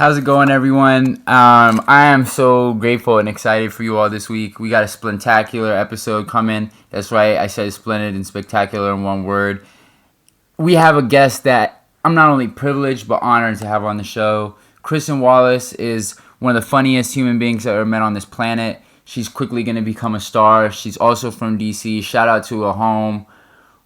How's it going, everyone? I am so grateful and excited for you all this week. We got a splintacular episode coming. That's right, I said splendid and spectacular in one word. We have a guest that I'm not only privileged but honored to have on the show. Kristin Wallace is one of the funniest human beings I've ever met on this planet. She's quickly going to become a star. She's also from DC. Shout out to her home.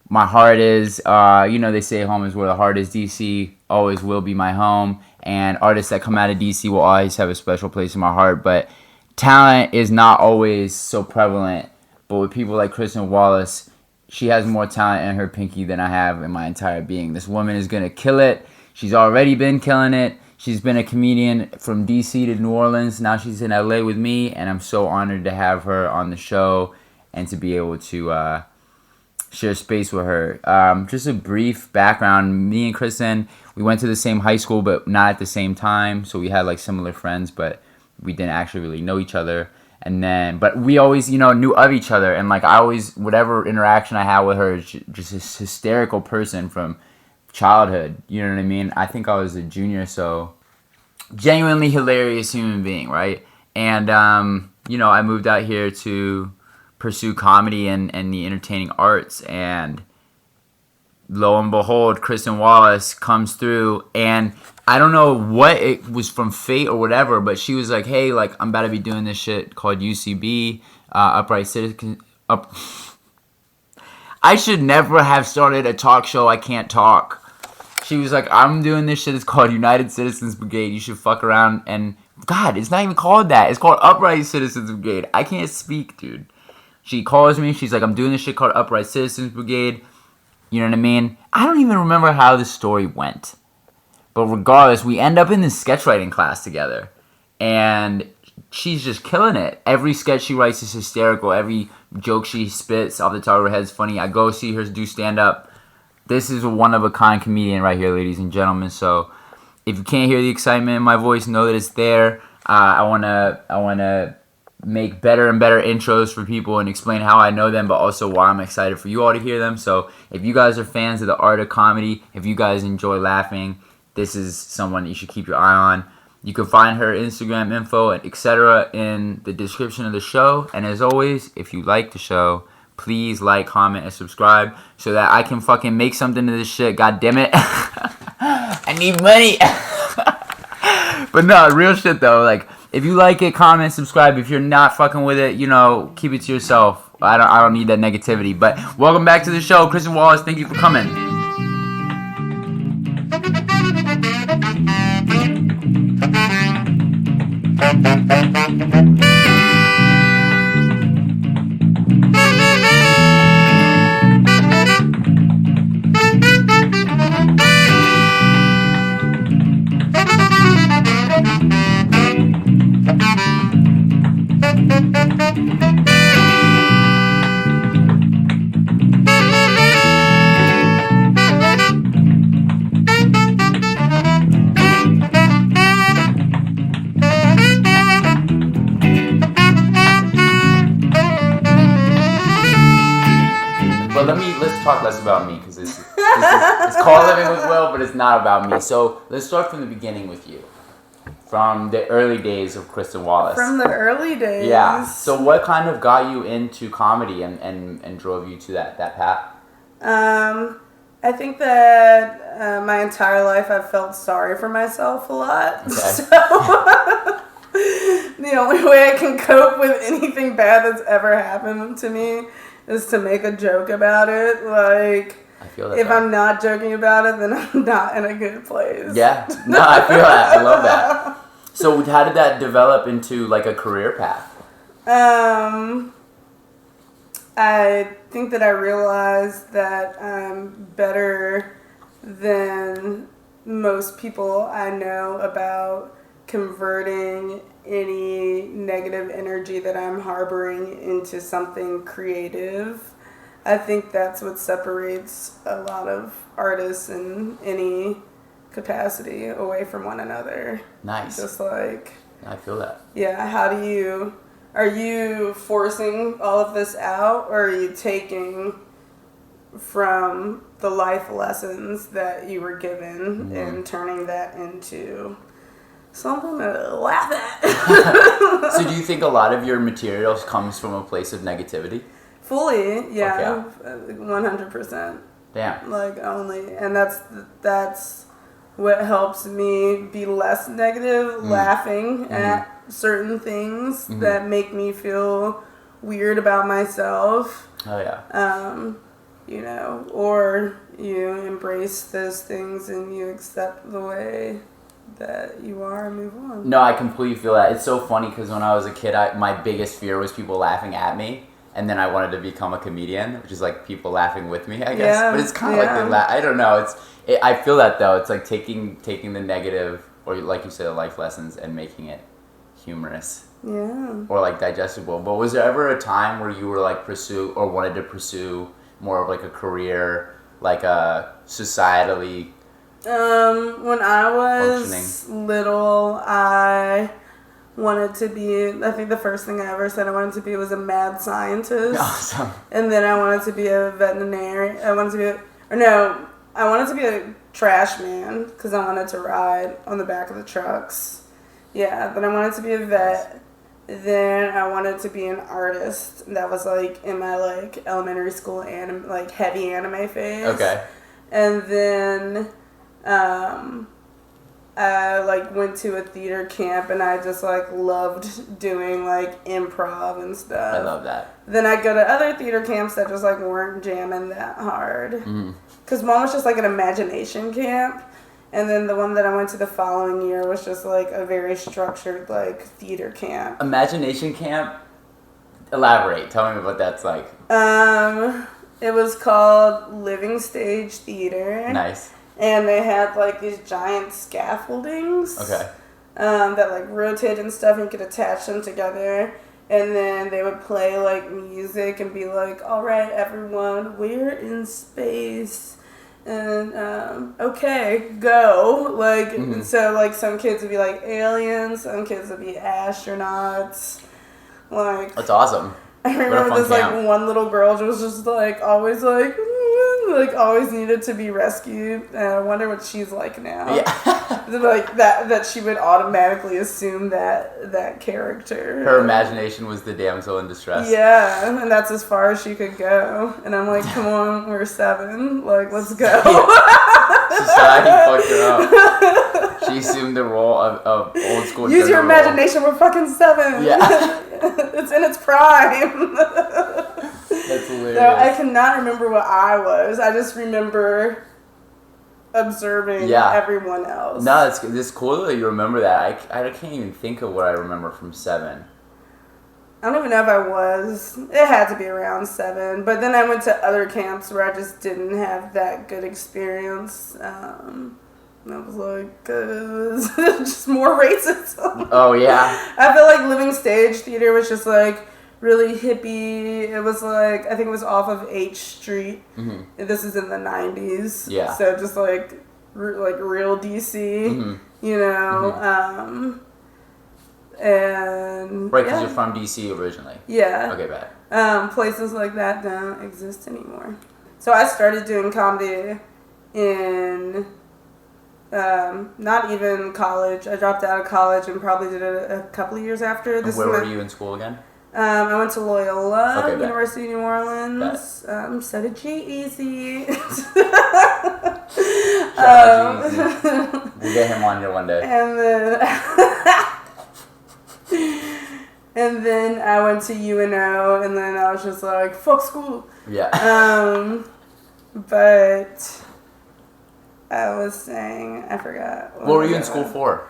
My heart is, they say home is where the heart is. DC always will be my home. And artists that come out of DC will always have a special place in my heart. But talent is not always so prevalent. But with people like Kristin Wallace, she has more talent in her pinky than I have in my entire being. This woman is going to kill it. She's already been killing it. She's been a comedian from DC to New Orleans. Now she's in LA with me. And I'm so honored to have her on the show and to be able to share space with her. Just a brief background. Me and Kristin, we went to the same high school, but not at the same time. So we had like similar friends, but we didn't actually really know each other. And then, but we always, knew of each other. And like I always, whatever interaction I had with her, just this hysterical person from childhood. You know what I mean? I think I was a junior, so genuinely hilarious human being, right? And, I moved out here to pursue comedy and the entertaining arts, and lo and behold, Kristin Wallace comes through, and I don't know what it was from fate or whatever, but she was like, hey, like, I'm about to be doing this shit called UCB, Upright Citizen. I should never have started a talk show. I can't talk. She was like, I'm doing this shit. It's called United Citizens Brigade. You should fuck around. And God, it's not even called that. It's called Upright Citizens Brigade. I can't speak, dude. She calls me. She's like, I'm doing this shit called Upright Citizens Brigade. You know what I mean? I don't even remember how the story went. But regardless, we end up in this sketch writing class together. And she's just killing it. Every sketch she writes is hysterical. Every joke she spits off the top of her head is funny. I go see her do stand-up. This is a one-of-a-kind comedian right here, ladies and gentlemen. So if you can't hear the excitement in my voice, know that it's there. I wanna make better and better intros for people and explain how I know them, but also why I'm excited for you all to hear them. So if you guys are fans of the art of comedy, if you guys enjoy laughing, this is someone you should keep your eye on. You can find her Instagram info and etc. in the description of the show. And as always, if you like the show, please like, comment, and subscribe so that I can fucking make something of this shit. God damn it. I need money. But no, real shit though. Like, if you like it, comment, subscribe. If you're not fucking with it, keep it to yourself. I don't need that negativity. But welcome back to the show. Kristin Wallace, thank you for coming. Let's talk less about me, because it's called Living with Will, but it's not about me. So let's start from the beginning with you, from the early days of Kristin Wallace. From the early days. Yeah. So what kind of got you into comedy and drove you to that path? I think that my entire life I've felt sorry for myself a lot. Okay. So the only way I can cope with anything bad that's ever happened to me is to make a joke about it. Like, I feel that. If I'm not joking about it, then I'm not in a good place. Yeah. No, I feel that. I love that. So how did that develop into like a career path? I think that I realized that I'm better than most people I know about converting any negative energy that I'm harboring into something creative. I think that's what separates a lot of artists in any capacity away from one another. Nice. Just like... I feel that. Yeah, are you forcing all of this out, or are you taking from the life lessons that you were given and turning that into something to laugh at. So do you think a lot of your materials comes from a place of negativity? Fully, yeah, 100%. Damn. Like, only, and that's what helps me be less negative, laughing at certain things that make me feel weird about myself. Oh yeah. You know, or you embrace those things and you accept the way that you are and move on. No, I completely feel that. It's so funny because when I was a kid, my biggest fear was people laughing at me. And then I wanted to become a comedian, which is like people laughing with me, I guess. Yeah, But it's kind of like I don't know. I feel that though. It's like taking the negative, or like you said, the life lessons, and making it humorous. Yeah. Or like digestible. But was there ever a time where you were like wanted to pursue more of like a career, like a societally? When I was little, I wanted to be, I think the first thing I ever said I wanted to be was a mad scientist. Awesome. And then I wanted to be a veterinarian. I wanted to be a trash man because I wanted to ride on the back of the trucks. Yeah, then I wanted to be a vet. Then I wanted to be an artist. That was like in my like elementary school like heavy anime phase. Okay. And then I like went to a theater camp and I just like loved doing like improv and stuff. I love that. Then I'd go to other theater camps that just like weren't jamming that hard. Because one was just like an imagination camp. And then the one that I went to the following year was just like a very structured like theater camp. Imagination camp? Elaborate. Tell me what that's like. It was called Living Stage Theater. Nice. And they had like these giant scaffoldings. Okay. That like rotate and stuff, and you could attach them together. And then they would play like music and be like, "All right, everyone, we're in space, and okay, go." Like, so like some kids would be like aliens, some kids would be astronauts. Like, that's awesome. I remember this like one little girl was just like always like always needed to be rescued. And I wonder what she's like now. Yeah. Like that she would automatically assume that character. Her imagination was the damsel in distress. Yeah, and that's as far as she could go. And I'm like, come on, we're 7. Like, let's go. Society fucked her up. She assumed the role of old school. Use your imagination. We're fucking 7. Yeah. It's in its prime. That's hilarious. No, I cannot remember what I was. I just remember observing everyone else. No, it's cool that you remember that. I can't even think of what I remember from 7. I don't even know if I was. It had to be around 7. But then I went to other camps where I just didn't have that good experience. And I was like, just more racism. Oh, yeah. I feel like Living Stage Theater was just like really hippie. It was like, I think it was off of H Street. This is in the 90s. Yeah. So just like real DC, you know. And right, because you're from DC originally. Yeah. Okay, bad. Places like that don't exist anymore. So I started doing comedy in not even college. I dropped out of college and probably did it a couple of years after. And where were you in school again? I went to Loyola, okay, University of New Orleans. So did G-Eazy. We'll get him on here one day. And then I went to UNO, and then I was just like, fuck school. Yeah. But I was saying, I forgot. What were you in school for?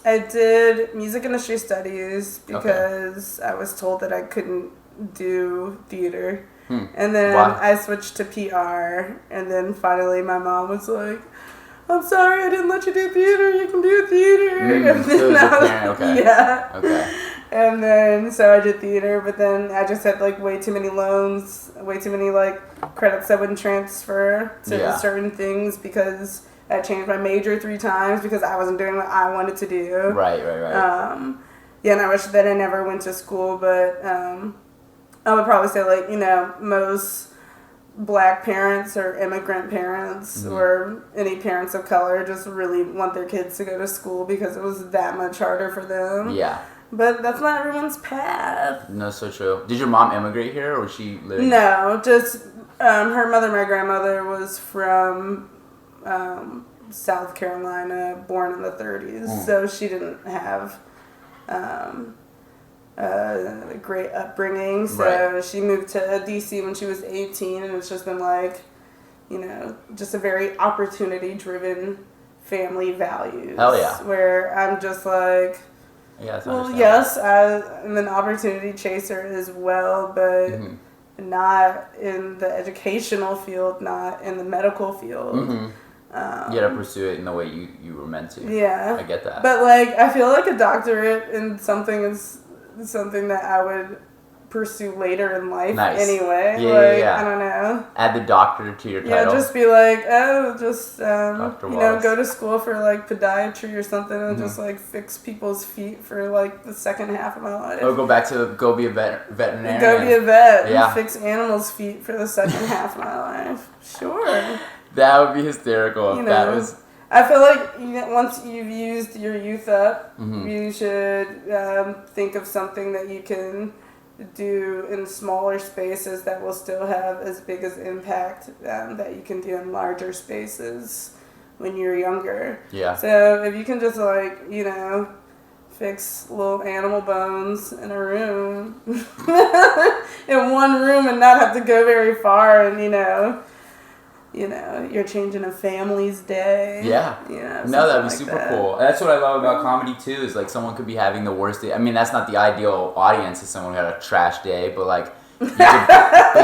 I did music industry studies because I was told that I couldn't do theater. And then I switched to PR, and then finally my mom was like, I'm sorry I didn't let you do theater. You can do theater. And then yeah. Okay. And then so I did theater, but then I just had like way too many loans, way too many like credits that wouldn't transfer to certain things because I changed my major 3 times because I wasn't doing what I wanted to do. Right. Yeah, and I wish that I never went to school, but I would probably say like, you know, most Black parents or immigrant parents or any parents of color just really want their kids to go to school because it was that much harder for them. Yeah. But that's not everyone's path. No, so true. Did your mom immigrate here, or was she living? No, just her mother, my grandmother, was from South Carolina, born in the 30s, so she didn't have a great upbringing. So she moved to D.C. when she was 18, and it's just been like, just a very opportunity-driven family values. Hell yeah. Where I'm just like, yeah, well, yes, I'm an opportunity chaser as well, but not in the educational field, not in the medical field. You gotta pursue it in the way you were meant to. Yeah. I get that. But, like, I feel like a doctorate in something is something that I would pursue later in life anyway. Yeah. I don't know. Add the doctor to your title. Yeah, just be like, Dr. Wallace. go to school for, like, podiatry or something and just, like, fix people's feet for, like, the second half of my life. Or go be a veterinarian. Go be a vet Yeah. and fix animals' feet for the second half of my life. Sure. That would be hysterical if that was... I feel like once you've used your youth up, you should think of something that you can do in smaller spaces that will still have as big as impact that you can do in larger spaces when you're younger. Yeah. So if you can just fix little animal bones in a room, in one room, and not have to go very far, and you're changing a family's day. Yeah. No, that'd be super cool. That's what I love about comedy too, is like someone could be having the worst day. I mean, that's not the ideal audience, if someone had a trash day, but like, but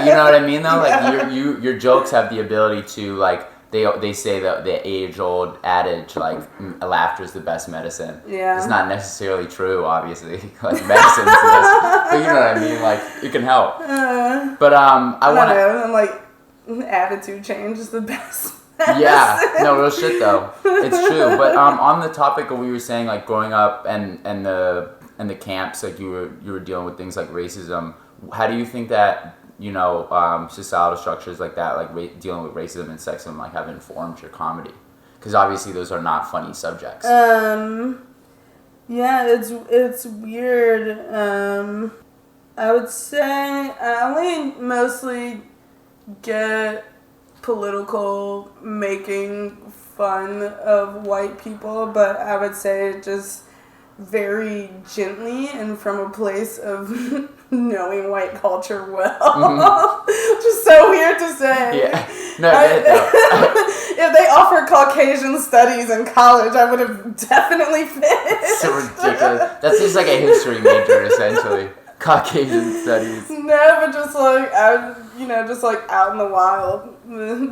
you know what I mean though? Like your jokes have the ability to, like, they say the age-old adage, like, laughter is the best medicine. Yeah. It's not necessarily true, obviously. Like, medicine's the best, but you know what I mean? Like, it can help. But I want to... I'm like, attitude change is the best. Yeah, no, real shit though. It's true. But on the topic of, we were saying, like, growing up and the camps, like, you were dealing with things like racism. How do you think that societal structures like that, like dealing with racism and sexism, like, have informed your comedy? Because obviously those are not funny subjects. Yeah, it's weird. I would say I only mostly get political making fun of white people, but I would say just very gently and from a place of knowing white culture well. Which is so weird to say. Yeah. No, I get it though. If they offered Caucasian studies in college, I would have definitely fit. It's so ridiculous. That's just like a history major, essentially. Caucasian studies. No, but just like just like out in the wild,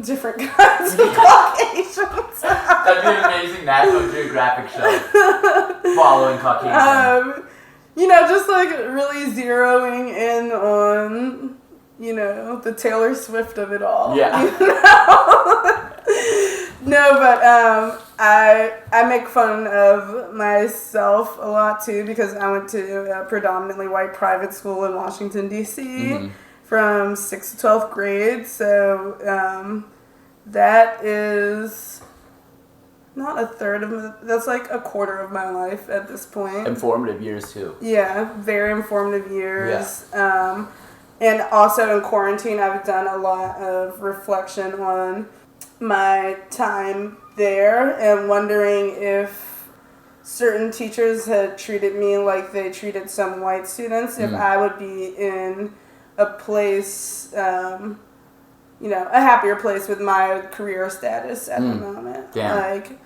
different kinds of Caucasians. That'd be an amazing National Geographic show. Following Caucasians. Just like really zeroing in on, the Taylor Swift of it all. Yeah. No, but I make fun of myself a lot too, because I went to a predominantly white private school in Washington, D.C. From 6th to 12th grade. So that is not a third of that's like a quarter of my life at this point. Informative years too. Yeah, very informative years. Yeah. And also in quarantine, I've done a lot of reflection on my time there and wondering if certain teachers had treated me like they treated some white students, if I would be in a place, a happier place with my career status at the moment. Damn. Like,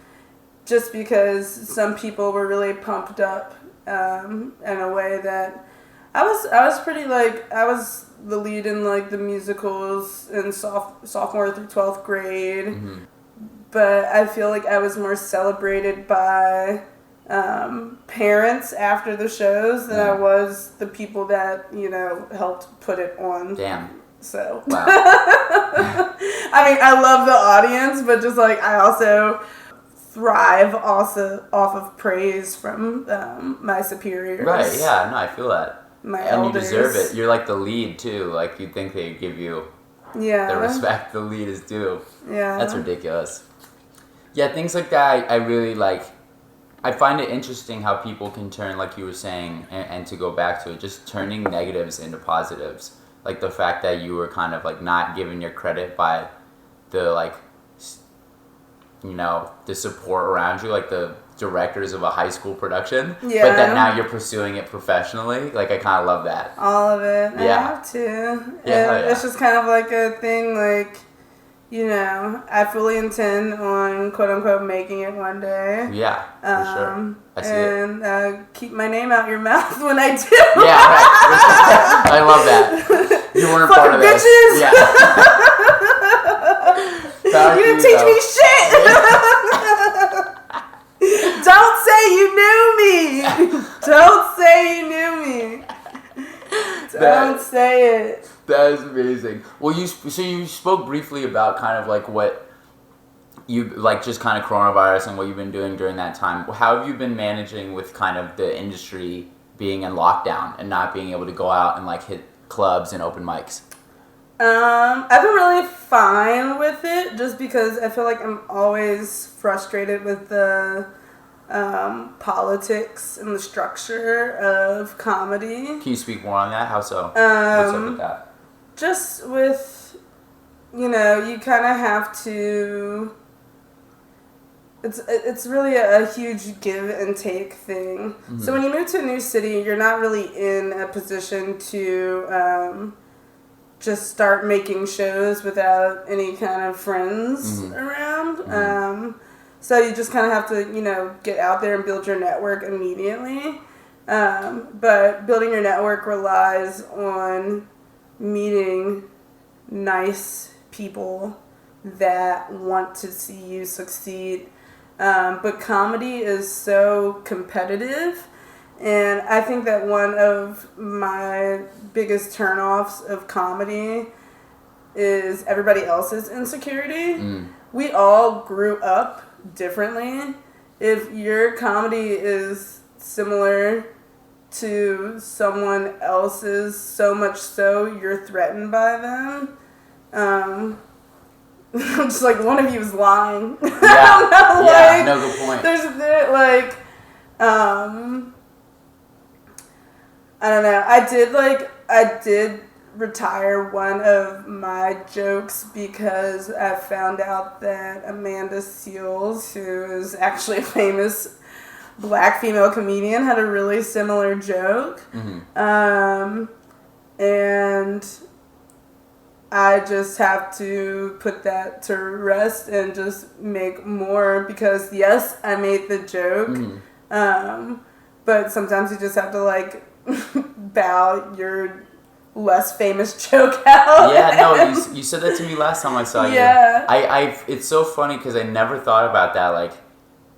just because some people were really pumped up in a way that I was pretty, like, I was the lead in, like, the musicals in sophomore through 12th grade. But I feel like I was more celebrated by parents after the shows than I was the people that, helped put it on. Damn. So. Wow. I mean, I love the audience, but just, like, I also thrive also off of praise from my superiors. Right, yeah, no, I feel that. My and elders. You deserve it. You're like the lead too. Like, you'd think they'd give you Yeah. the respect the lead is due. Yeah. That's ridiculous. Yeah, things like that I really like. I find it interesting how people can turn, like you were saying, and to go back to it, just turning negatives into positives. Like the fact that you were kind of like not given your credit by the like, you know, the support around you, like the directors of a high school production. Yeah. But then now you're pursuing it professionally. Like I kind of love that. All of it. Yeah. I have to. Yeah, It's just kind of like a thing, like, you know, I fully intend on quote unquote making it one day. Yeah, for sure. I see it. And keep my name out your mouth when I do. Yeah, right. I love that. You weren't part of this. Bitches. Yeah. You didn't teach me shit. Don't say you knew me. Don't say you knew me. Don't say it. That is amazing. Well, you spoke briefly about kind of like what you like, just kind of coronavirus and what you've been doing during that time. How have you been managing with kind of the industry being in lockdown and not being able to go out and like hit clubs and open mics? I've been really fine with it, just because I feel like I'm always frustrated with the politics and the structure of comedy. Can you speak more on that? How so? What's up with that? Just with, you know, you kind of have to. It's really a huge give and take thing. Mm-hmm. So when you move to a new city, you're not really in a position to just start making shows without any kind of friends around. Mm-hmm. So you just kind of have to, you know, get out there and build your network immediately. But building your network relies on meeting nice people that want to see you succeed. But comedy is so competitive, and I think that one of my biggest turnoffs of comedy is everybody else's insecurity. We all grew up differently. If your comedy is similar to someone else's, so much so you're threatened by them, just like one of you is lying. Yeah, no, good point. There's like, I don't know. I did retire one of my jokes because I found out that Amanda Seales, who is actually a famous Black female comedian, had a really similar joke. Mm-hmm. And I just have to put that to rest and just make more, because yes, I made the joke. Mm-hmm. But sometimes you just have to like bow your less famous joke out. Yeah, no, you said that to me last time I saw you. Yeah. It's so funny because I never thought about that, like,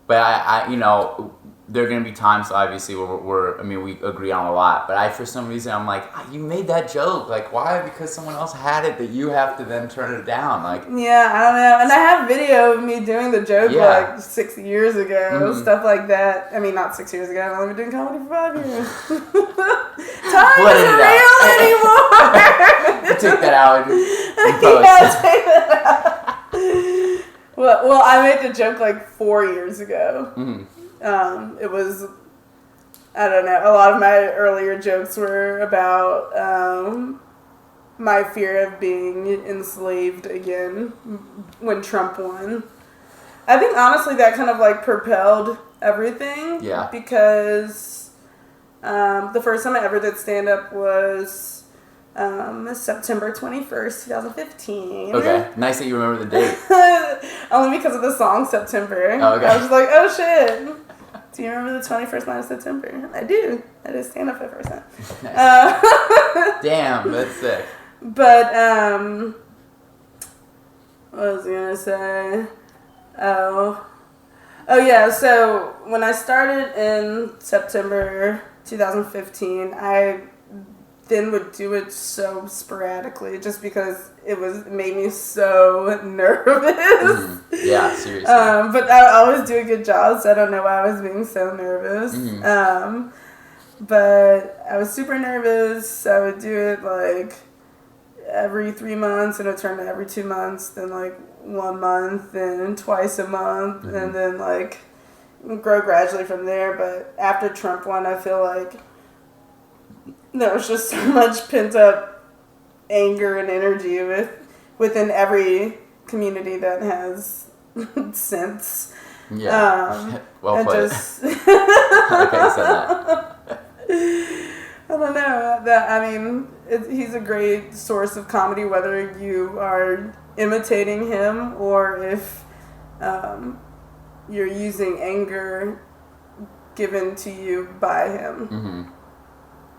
but I you know, there are going to be times, obviously, where we agree on a lot, but for some reason, I'm like, you made that joke. Like, why? Because someone else had it that you have to then turn it down. Like, yeah, I don't know. And I have video of me doing the joke like 6 years ago, stuff like that. I mean, not 6 years ago. I've only been doing comedy for 5 years. Time isn't real anymore. Take that out and post. Yeah, take that out. Well, I made the joke like 4 years ago. Mm-hmm. It was, I don't know, a lot of my earlier jokes were about my fear of being enslaved again when Trump won. I think honestly that kind of like propelled everything. Yeah. Because the first time I ever did stand-up was September 21st, 2015. Okay, nice that you remember the date. Only because of the song September. Oh, okay. I was like, oh shit. Do you remember the 21st night of September? I do. I did stand up for the first time. Nice. Damn, that's sick. But, what was I going to say? Oh yeah, so when I started in September 2015, I then would do it so sporadically just because it made me so nervous. Yeah, seriously. But I would always do a good job, so I don't know why I was being so nervous. But I was super nervous. I would do it like every 3 months, and it turned to every 2 months, then like 1 month, and twice a month, and then like grow gradually from there. But after Trump won, I feel like there was just so much pent up anger and energy within every community that has sense. Yeah. Well put. Just Okay, I said that. I don't know. He's a great source of comedy, whether you are imitating him or if you're using anger given to you by him.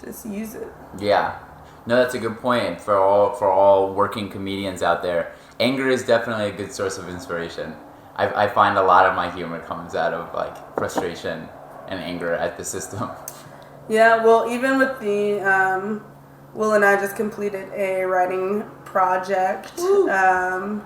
Just use it. Yeah. No, that's a good point for all working comedians out there. Anger is definitely a good source of inspiration. I find a lot of my humor comes out of like frustration and anger at the system. Yeah, well, even with the Will and I just completed a writing project and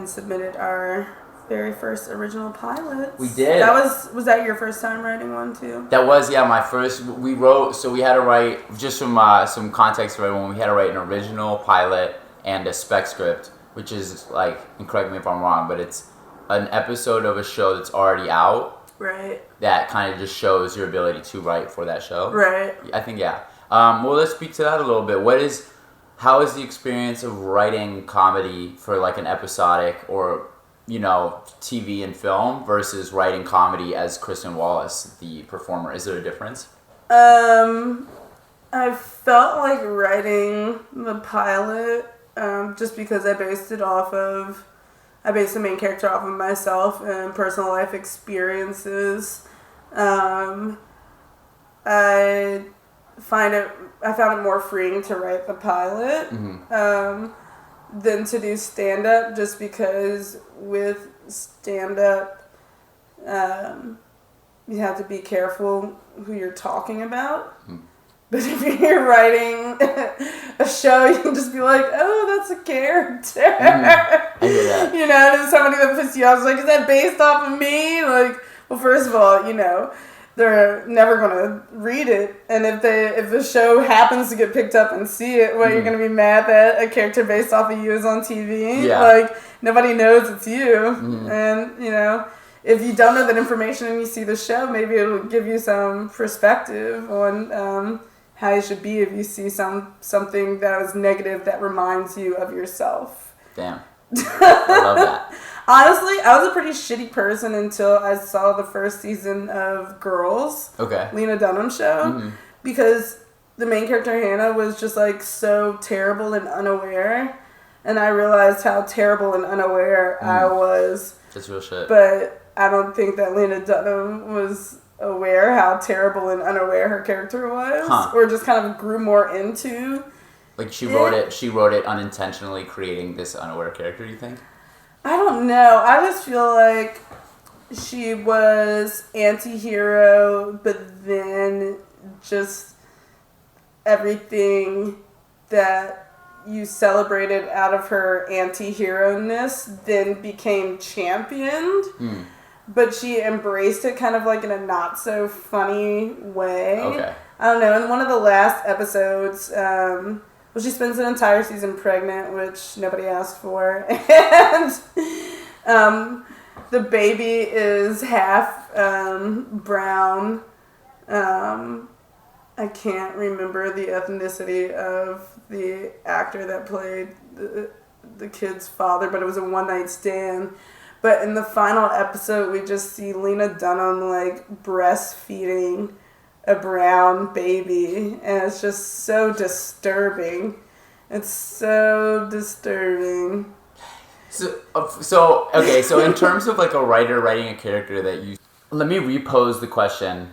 submitted our very first original pilot. We did. Was that your first time writing one too? That was, yeah, my first. We wrote, so we had to write, just some context for everyone, we had to write an original pilot and a spec script, which is like, and correct me if I'm wrong, but it's an episode of a show that's already out. Right. That kind of just shows your ability to write for that show. Right. I think, yeah. Well, let's speak to that a little bit. How is the experience of writing comedy for like an episodic or, TV and film versus writing comedy as Kristin Wallace, the performer? Is there a difference? I felt like writing the pilot just because I based the main character off of myself and personal life experiences. I found it more freeing to write the pilot than to do stand-up, just because with stand-up you have to be careful who you're talking about. But if you're writing a show, you can just be like, oh, that's a character. I hear that. And if somebody that puts you off is like, is that based off of me? Like, well, first of all, they're never going to read it. And if the show happens to get picked up and see it, you're going to be mad that a character based off of you is on TV? Yeah. Like, nobody knows it's you. And, if you don't know that information and you see the show, maybe it'll give you some perspective on how you should be if you see something that was negative that reminds you of yourself. Damn. I love that. Honestly, I was a pretty shitty person until I saw the first season of Girls. Okay. Lena Dunham's show. Because the main character, Hannah, was just like so terrible and unaware. And I realized how terrible and unaware I was. That's real shit. But I don't think that Lena Dunham was aware how terrible and unaware her character was. Or just kind of grew more into. Like she wrote it unintentionally, creating this unaware character, you think? I don't know. I just feel like she was anti-hero, but then just everything that you celebrated out of her anti-hero-ness then became championed. But she embraced it kind of like in a not so funny way. Okay. I don't know. In one of the last episodes, she spends an entire season pregnant, which nobody asked for. And the baby is half brown. I can't remember the ethnicity of the actor that played the kid's father, but it was a one-night stand. But in the final episode, we just see Lena Dunham, like, breastfeeding a brown baby. And it's just so disturbing. It's so disturbing. So in terms of, like, a writer writing a character that you... Let me repose the question.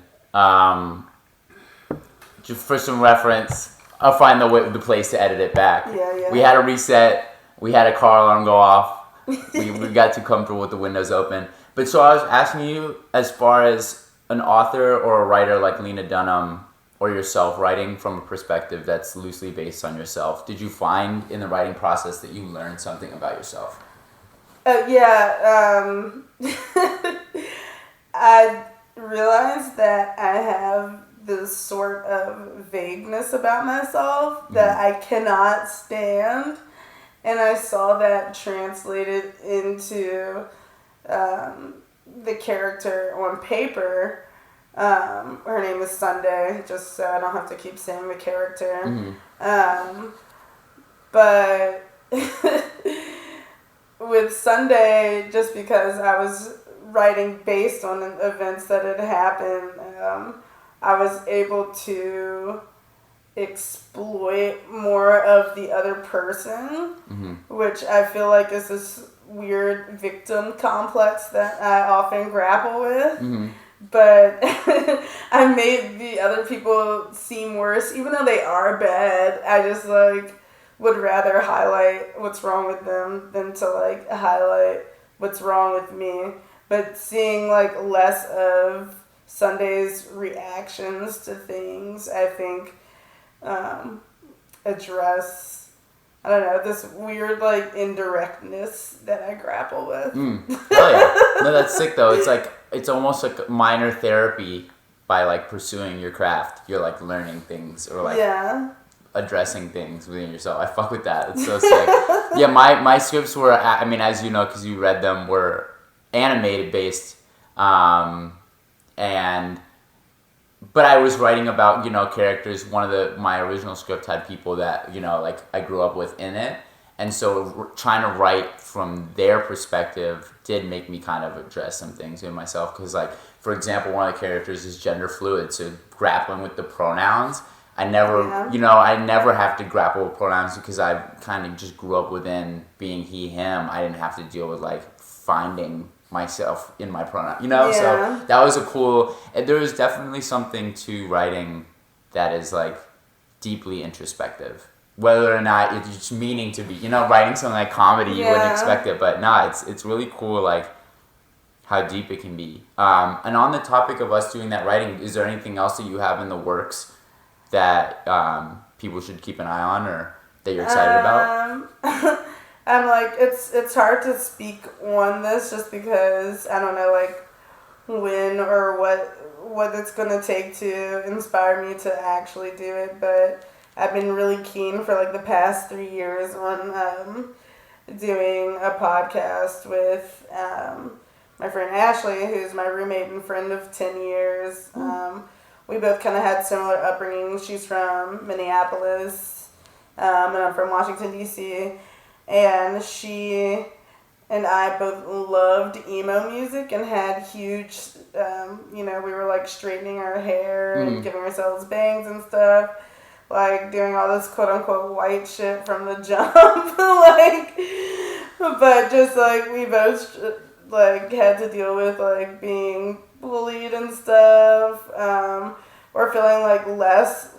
Just for some reference, I'll find the place to edit it back. Yeah. We had a reset. We had a car alarm go off. We got too comfortable with the windows open. But so I was asking you, as far as an author or a writer like Lena Dunham or yourself writing from a perspective that's loosely based on yourself, did you find in the writing process that you learned something about yourself? Yeah. I realized that I have this sort of vagueness about myself that I cannot stand. And I saw that translated into the character on paper. Her name is Sunday, just so I don't have to keep saying the character. But with Sunday, just because I was writing based on events that had happened, I was able to exploit more of the other person, which I feel like is this weird victim complex that I often grapple with. But I made the other people seem worse, even though they are bad. I just like would rather highlight what's wrong with them than to like highlight what's wrong with me. But seeing like less of Sunday's reactions to things, I think address, I don't know, this weird like indirectness that I grapple with. Oh yeah, no, that's sick though. It's like it's almost like minor therapy by like pursuing your craft. You're like learning things or like addressing things within yourself. I fuck with that. It's so sick. Yeah, my scripts were, I mean, as you know, because you read them, were animated based, but I was writing about, you know, characters. My original script had people that, you know, like I grew up with in it. And so trying to write from their perspective did make me kind of address some things in myself. Because, like, for example, one of the characters is gender fluid. So grappling with the pronouns, I never have to grapple with pronouns because I kind of just grew up within being he, him. I didn't have to deal with, like, finding myself in my pronoun, you know? So that was there was definitely something to writing that is like deeply introspective, whether or not it's just meaning to be, you know, writing something like comedy, you wouldn't expect it, but it's really cool, like how deep it can be. And on the topic of us doing that writing, is there anything else that you have in the works that people should keep an eye on or that you're excited about? I'm like, it's hard to speak on this just because I don't know, like, when or what it's going to take to inspire me to actually do it. But I've been really keen for, like, the past 3 years on doing a podcast with my friend Ashley, who's my roommate and friend of 10 years. We both kind of had similar upbringings. She's from Minneapolis, and I'm from Washington, D.C., and she and I both loved emo music and had huge, we were like straightening our hair and giving ourselves bangs and stuff, like doing all this quote unquote white shit from the jump, like, but just like we both like had to deal with like being bullied and stuff, or feeling like less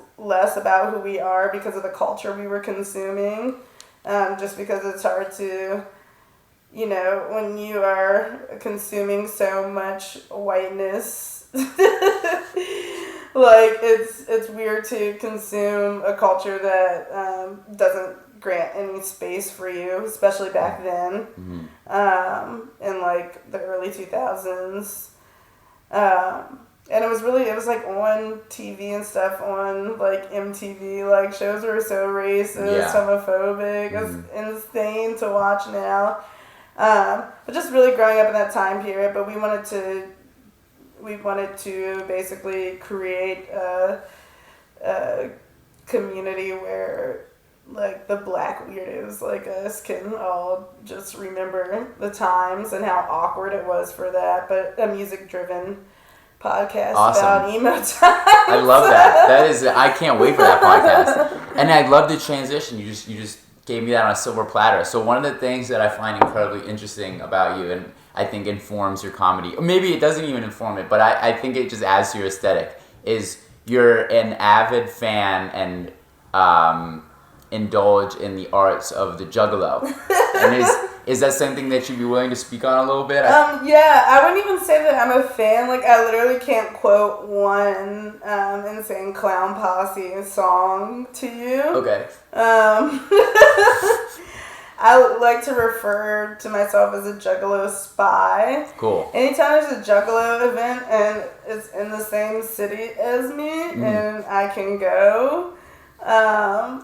about who we are because of the culture we were consuming. Just because it's hard to, you know, when you are consuming so much whiteness, like it's weird to consume a culture that doesn't grant any space for you, especially back then, in like the early 2000s. And it was like on TV and stuff, on like MTV, like shows were so racist, homophobic. It's insane to watch now. But just really growing up in that time period, but we wanted to basically create a community where like the black weirdos like us can all just remember the times and how awkward it was for that, but a music driven podcast about emo times. I love that. I can't wait for that podcast. And I love the transition. You just gave me that on a silver platter. So one of the things that I find incredibly interesting about you, and I think informs your comedy, or maybe it doesn't even inform it, but I think it just adds to your aesthetic, is you're an avid fan and indulge in the arts of the juggalo. And is that something that you'd be willing to speak on a little bit? I wouldn't even say that I'm a fan. Like, I literally can't quote one Insane Clown Posse song to you. Okay. I like to refer to myself as a Juggalo spy. Cool. Anytime there's a Juggalo event and it's in the same city as me and I can go, I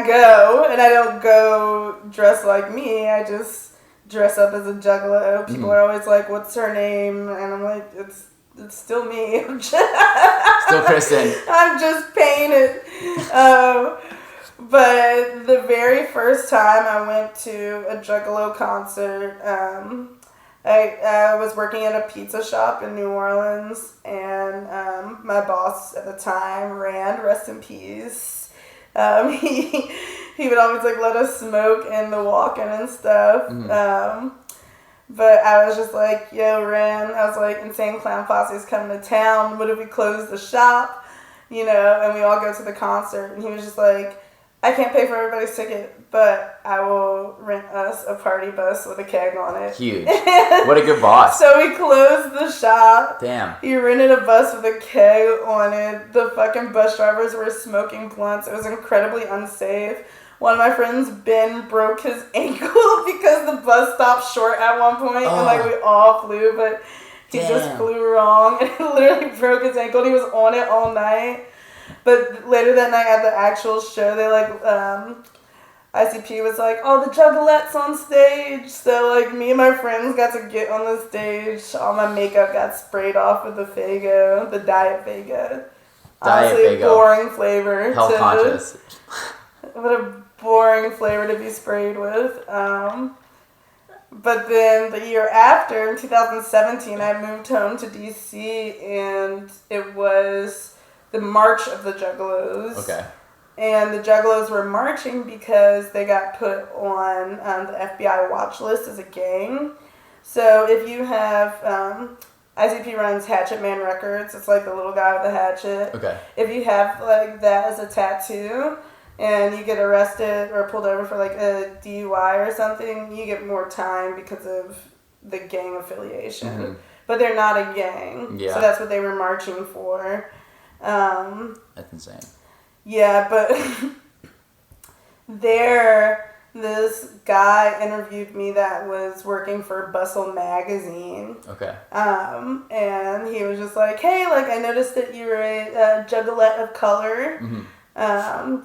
go, and I don't go dressed like me. I just dress up as a Juggalo. People are always like, "What's her name?" And I'm like, "It's still me. Still Kristin. I'm just painted." But the very first time I went to a Juggalo concert, I was working at a pizza shop in New Orleans, and my boss at the time, Rand, rest in peace, he would always like let us smoke in the walk-in and stuff. But I was just like, "Yo, Rand," I was like, "Insane Clown Posse is coming to town. What if we close the shop, and we all go to the concert?" And he was just like, "I can't pay for everybody's ticket, but I will rent us a party bus with a keg on it." Huge. What a good boss. So we closed the shop. Damn. He rented a bus with a keg on it. The fucking bus drivers were smoking blunts. It was incredibly unsafe. One of my friends, Ben, broke his ankle because the bus stopped short at one point, and we all flew, but he just flew wrong, and he literally broke his ankle. And he was on it all night. But later that night at the actual show, they ICP was like, "Oh, the Juggalettes on stage." So me and my friends got to get on the stage. All my makeup got sprayed off with the Faygo, the Diet Faygo. Honestly, boring flavor. Health conscious. What a boring flavor to be sprayed with. But then the year after, in 2017, I moved home to DC, and it was the March of the Juggalos. Okay. And the Juggalos were marching because they got put on the FBI watch list as a gang. So if you have, ICP runs Hatchet Man Records. It's like the little guy with the hatchet. Okay. If you have that as a tattoo and you get arrested or pulled over for a DUI or something, you get more time because of the gang affiliation. But they're not a gang. Yeah. So that's what they were marching for. That's insane. Yeah, but this guy interviewed me that was working for Bustle magazine. Okay. And he was just like, "Hey, I noticed that you were a Juggalette of color. Do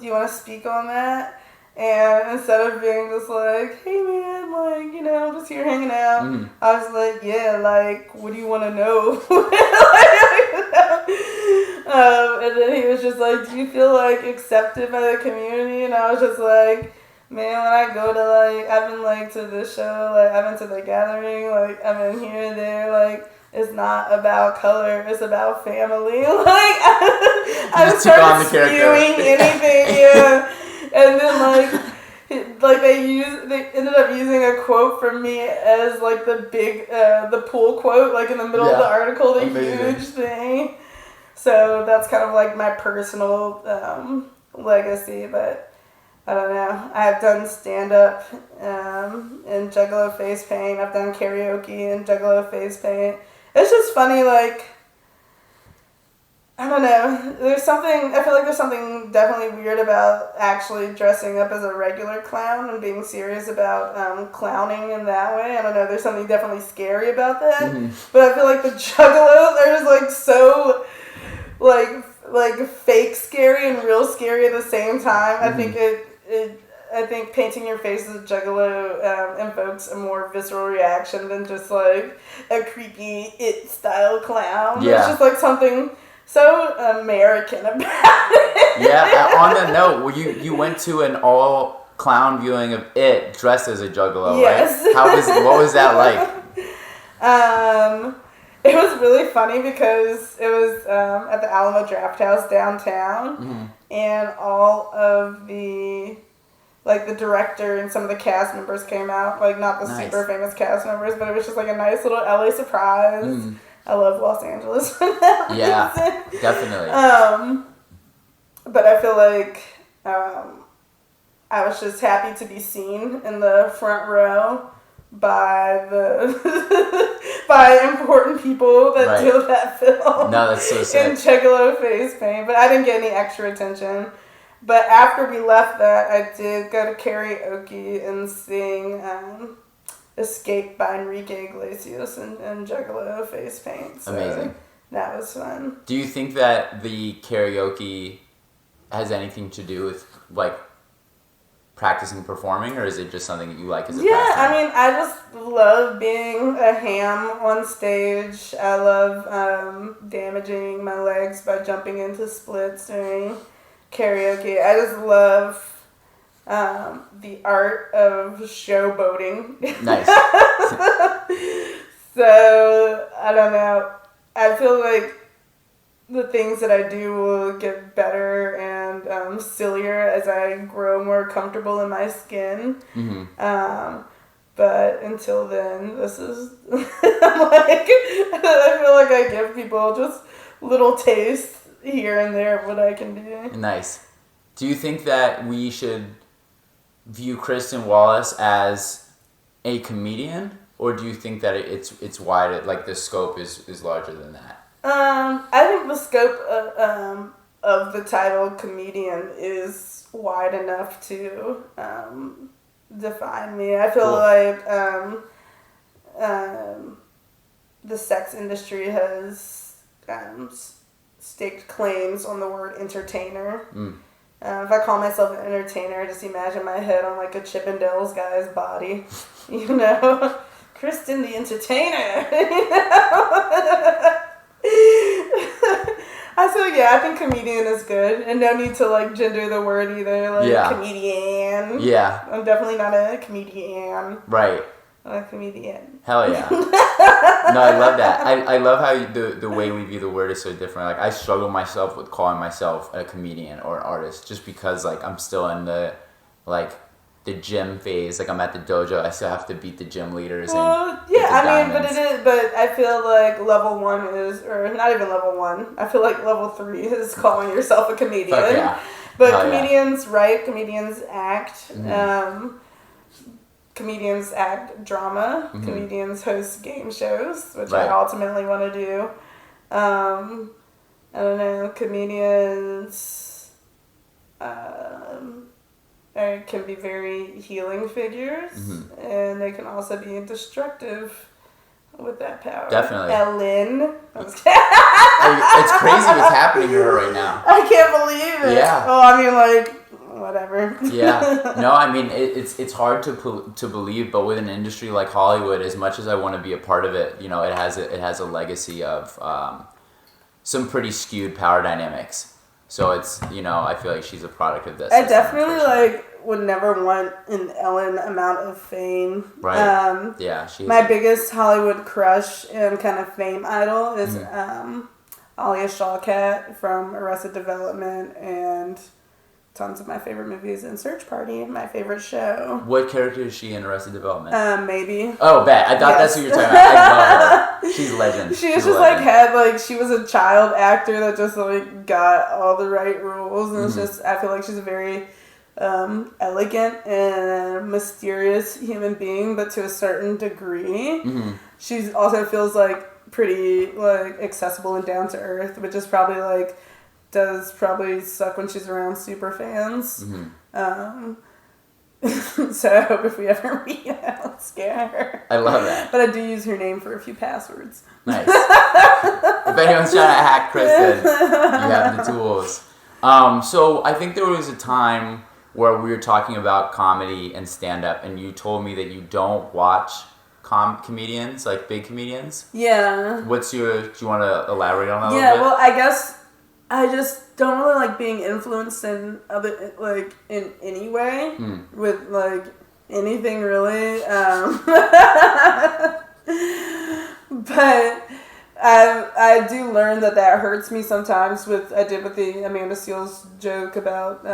you want to speak on that?" And instead of being just like, "Hey man, I'm just here hanging out," I was like, "Yeah, what do you want to know?" And then he was just like, "Do you feel accepted by the community?" And I was just like, "Man, when I go to I've been to this show, I've been to the gathering, I've been here and there, it's not about color, it's about family." I just started spewing anything, yeah. And then they ended up using a quote from me as the big the pool quote in the middle of the article, the huge thing. So that's kind of my personal legacy, but I don't know. I've done stand-up in Juggalo face paint. I've done karaoke in Juggalo face paint. It's just funny, I don't know. I feel like there's something definitely weird about actually dressing up as a regular clown and being serious about clowning in that way. I don't know. There's something definitely scary about that. But I feel like the Juggalos are just so fake scary and real scary at the same time. I think I think painting your face as a Juggalo invokes a more visceral reaction than just a creepy It style clown. Yeah. It's just something so American about it. Yeah. On that note, you went to an all clown viewing of It dressed as a Juggalo, yes. right? What was that like? It was really funny because it was at the Alamo Draft House downtown, and all of the the director and some of the cast members came out. Not the super famous cast members, but it was just a nice little LA surprise. I love Los Angeles for that reason. Yeah, definitely. But I feel I was just happy to be seen in the front row by important people that do that film. No, that's so sick. In Juggalo face paint, but I didn't get any extra attention. But after we left that, I did go to karaoke and sing Escape by Enrique Iglesias and Juggalo Face Paint. So Amazing. That was fun. Do you think that the karaoke has anything to do with, like, practicing performing, or is it just something that you like as a pastime? I mean, I just love being a ham on stage. I love damaging my legs by jumping into splits during karaoke. I just love the art of showboating. Nice. So, I don't know. I feel like the things that I do will get better and sillier as I grow more comfortable in my skin. Mm-hmm. But until then, this is I feel like I give people just little tastes here and there of what I can do. Nice. Do you think that we should view Kristin Wallace as a comedian, or do you think that it's wider, like the scope is larger than that? I think the scope of the title comedian is wide enough to define me. I feel like the sex industry has staked claims on the word entertainer. If I call myself an entertainer, just imagine my head on like a Chippendales guy's body, you know, Kristin the entertainer. I think comedian is good, and no need to like gender the word either. Like comedian. Yeah. I'm definitely not a comedian. Right. I'm a comedian. Hell yeah. No, I love that. I love how the way we view the word is so different. Like, I struggle myself with calling myself a comedian or an artist, just because like I'm still in the gym phase. Like, I'm at the dojo. I still have to beat the gym leaders. Well, yeah, I mean, but it is. But I feel like level 1 is, or not even level 1. I feel like level 3 is calling yourself a comedian. Fuck yeah. But comedians write, comedians act. Mm-hmm. Comedians act drama. Mm-hmm. Comedians host game shows, which right. I ultimately want to do. I don't know. Comedians can be very healing figures, mm-hmm. and they can also be destructive with that power. Definitely. Ellen. It's crazy what's happening to her right now. I can't believe it. Yeah. Oh, I mean, like, whatever. Yeah. No, I mean, it's hard to believe, but with an industry like Hollywood, as much as I want to be a part of it, you know, it has a legacy of some pretty skewed power dynamics. So it's, you know, I feel like she's a product of this. I definitely would never want an Ellen amount of fame. Right. My biggest Hollywood crush and kind of fame idol is Alia Shawkat from Arrested Development and tons of my favorite movies and Search Party, my favorite show. What character is she in Arrested Development? Maybe. Oh, bet. I thought that's who you're talking about. I love her. She's a legend. She was just she was a child actor that just got all the right roles, and it's just, I feel like she's a very elegant and mysterious human being, but to a certain degree. Mm-hmm. She also feels pretty accessible and down to earth, which is probably does probably suck when she's around super fans. Mm-hmm. So I hope if we ever meet, I don't scare her. I love that. But I do use her name for a few passwords. Nice. If anyone's trying to hack Kristin, you have the tools. So I think there was a time where we were talking about comedy and stand-up, and you told me that you don't watch comedians, like big comedians. Yeah. Do you want to elaborate on that a little bit? Yeah, well, I guess I just don't really like being influenced in in any way with anything really. But I do learn that hurts me sometimes. I did with the Amanda Seales joke about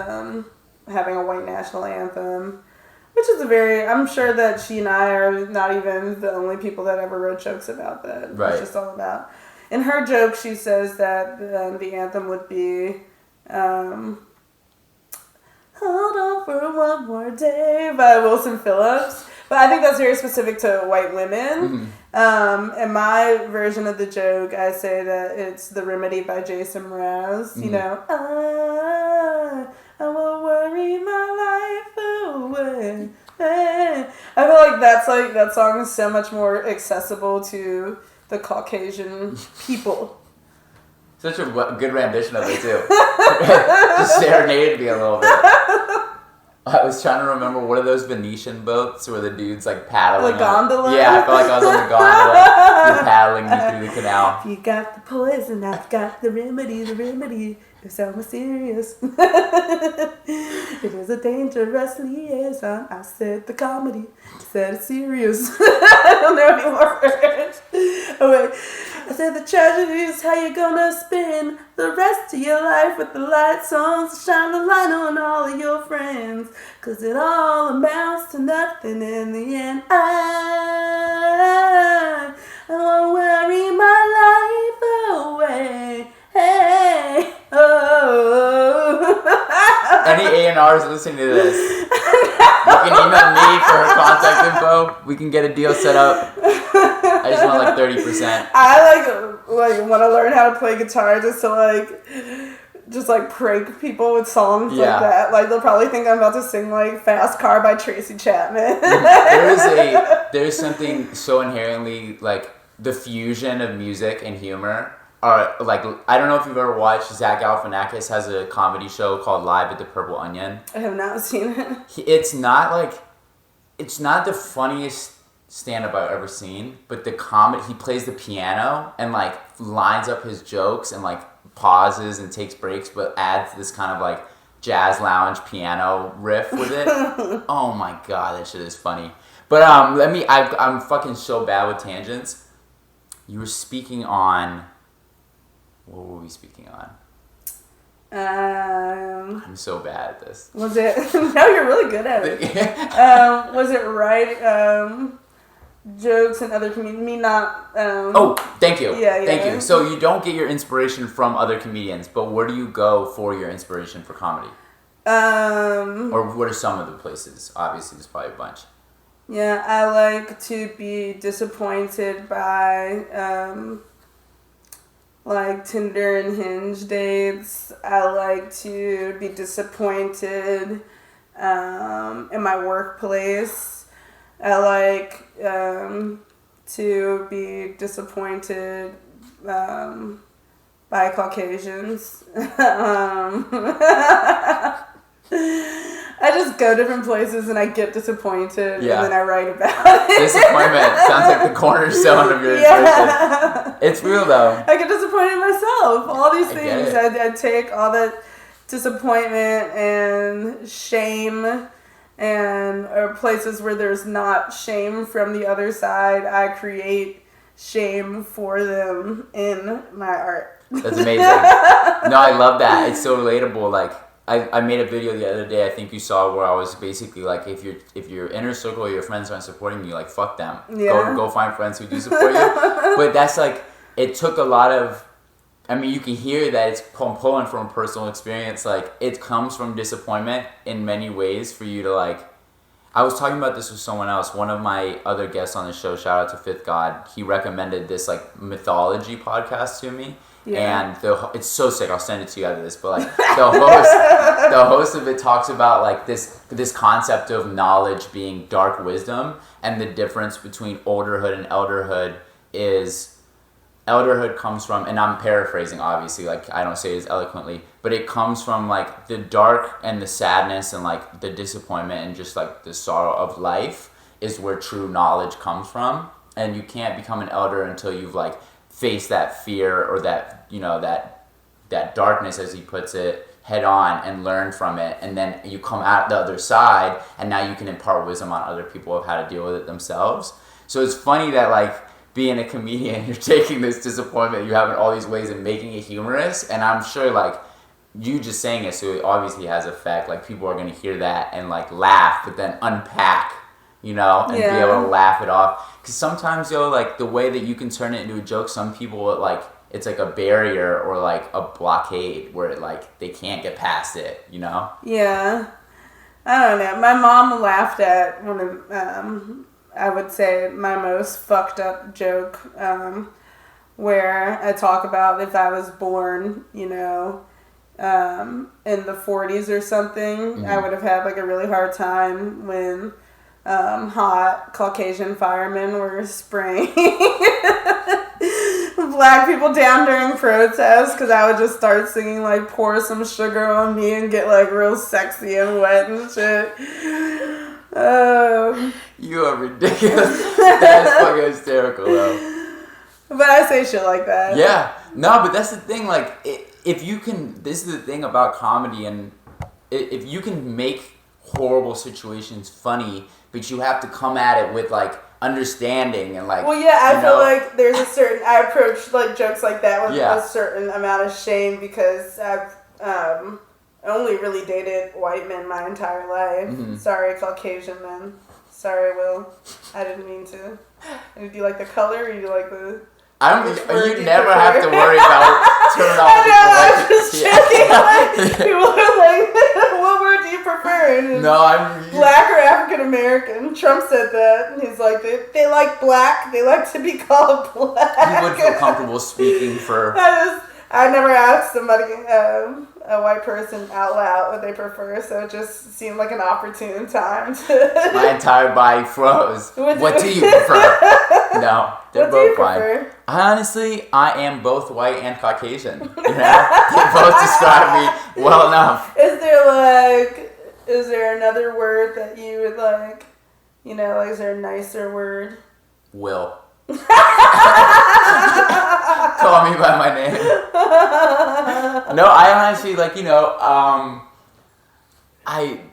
having a white national anthem, which is I'm sure that she and I are not even the only people that ever wrote jokes about that. Right. It's just all about. In her joke, she says that the anthem would be Hold On For One More Day by Wilson Phillips. But I think that's very specific to white women. Mm-hmm. In my version of the joke, I say that it's The Remedy by Jason Mraz. You know, I will worry my life away. I feel like that song is so much more accessible to the Caucasian people. Such a good rendition of it too. Just serenaded me a little bit. I was trying to remember what are those Venetian boats where the dude's like paddling. The gondola? Yeah, I felt like I was on the gondola. You're paddling me through the canal. If you got the poison, I've got the remedy. The remedy is so mysterious. It is a dangerous liaison. I said the comedy. I said it's serious. I don't know any more words. Oh wait. I said the tragedy is how you're gonna spend the rest of your life with the lights on. So shine the light on all of your friends. Cause it all amounts to nothing in the end. I won't worry my life away. Hey, oh. Any A&Rs listening to this, you can email me for her contact info. We can get a deal set up. I just want like 30%. I like want to learn how to play guitar just to prank people with songs like that. Like they'll probably think I'm about to sing like Fast Car by Tracy Chapman. There's something so inherently like the fusion of music and humor. Like I don't know if you've ever watched, Zach Galifianakis has a comedy show called Live at the Purple Onion. I have not seen it. It's not the funniest stand-up I've ever seen, but the comedy, he plays the piano and like lines up his jokes and like pauses and takes breaks, but adds this kind of like jazz lounge piano riff with it. Oh my god, that shit is funny. But I'm fucking so bad with tangents. You were speaking on, what were we speaking on? I'm so bad at this. Was it? No, you're really good at it. Was it right? Jokes and other comedians. Me not. Oh, thank you. Yeah. Thank you. So you don't get your inspiration from other comedians, but where do you go for your inspiration for comedy? Or what are some of the places? Obviously, there's probably a bunch. Yeah, I like to be disappointed by like Tinder and Hinge dates. I like to be disappointed in my workplace. I like to be disappointed by Caucasians. I just go different places and I get disappointed and then I write about it. Disappointment sounds like the cornerstone of your inspiration. It's real though. I get disappointed in myself. All these things. I take all that disappointment and shame and places where there's not shame from the other side. I create shame for them in my art. That's amazing. No, I love that. It's so relatable. Like I made a video the other day, I think you saw, where I was basically like, if your inner circle or your friends aren't supporting you, like fuck them. Yeah. Go find friends who do support you. But that's like, it took a lot of, I mean, you can hear that it's pulling from personal experience. Like it comes from disappointment in many ways for you to like. I was talking about this with someone else. One of my other guests on the show, shout out to Fifth God, he recommended this like mythology podcast to me. Yeah. And it's so sick. I'll send it to you after this. But like the host of it talks about like this concept of knowledge being dark wisdom, and the difference between olderhood and elderhood is elderhood comes from, and I'm paraphrasing obviously, like I don't say it as eloquently, but it comes from like the dark and the sadness and like the disappointment and just like the sorrow of life is where true knowledge comes from. And you can't become an elder until you've like face that fear or that, you know, that darkness, as he puts it, head on and learn from it. And then you come out the other side and now you can impart wisdom on other people of how to deal with it themselves. So it's funny that like being a comedian, you're taking this disappointment you have in all these ways and making it humorous. And I'm sure like you just saying it, so it obviously has effect. Like people are going to hear that and like laugh, but then unpack, you know, and be able to laugh it off. Because sometimes, like the way that you can turn it into a joke, some people it's like a barrier or like a blockade where it like they can't get past it, you know? Yeah. I don't know. My mom laughed at one of I would say my most fucked up joke, where I talk about if I was born, in the 40s or something, I would have had like a really hard time when hot Caucasian firemen were spraying black people down during protests, because I would just start singing like "Pour Some Sugar on Me" and get like real sexy and wet and shit. You are ridiculous. That's fucking hysterical, though. But I say shit like that. Yeah. No, but that's the thing. Like, if you can, this is the thing about comedy, and if you can make horrible situations funny, but you have to come at it with like understanding and like. Well, yeah, I feel like there's a certain. I approach like jokes like that with a certain amount of shame, because I've only really dated white men my entire life. Mm-hmm. Sorry, Caucasian men. Sorry, Will. I didn't mean to. Do you like the color, or do you like the? I don't think you never have to worry about terminology. I'm just joking. Like, people are like, "What word do you prefer?" And black or African American. Trump said that, and he's like, they like black. They like to be called black. You would feel comfortable speaking for. I never asked somebody, a white person, out loud what they prefer, so it just seemed like an opportune time to. My entire body froze. What do you prefer? No, they're both fine. I am both white and Caucasian. They both describe me well enough. Is there another word that you would like? Like, is there a nicer word? Will. Call me by my name. No, I honestly